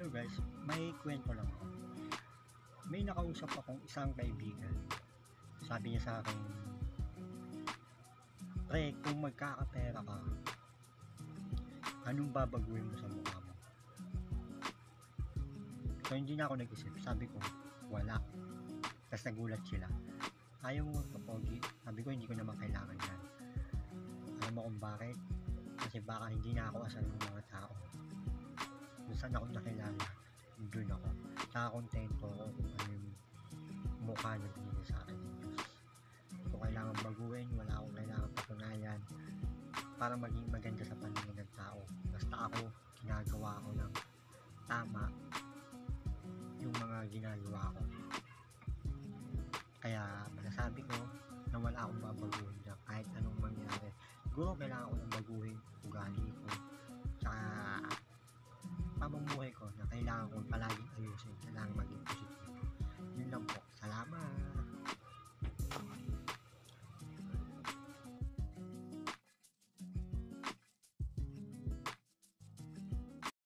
Hello guys, may kwento lang ako. May nakausap akong isang kaibigan. Sabi niya sa akin, "Pre, kung magkakapera ka, anong babaguhin mo sa mukha mo?" So hindi na ako nag-isip. Sabi ko, wala. Tapos nagulat sila. Ayaw mo magpapogi. Sabi ko, hindi ko naman kailangan yan. Alam mo kung bakit? Kasi baka hindi na ako asal ng mga tao. Kung saan ako nakilala, doon ako. Nakakontento ako kung ano yung mukha na binigay sa akin ng Diyos. Hindi ko kailangan baguhin, wala akong kailangan patunayan para maging maganda sa paningin ng tao. Basta ako, ginagawa ko ng tama yung mga ginagawa ko. Kaya masasabi ko na wala akong babaguhin na kahit anong mangyari. Siguro kailangan ko nang baguhin ugali ko, tsaka pamumuhay ko na kailangan ko palaging ayusin, na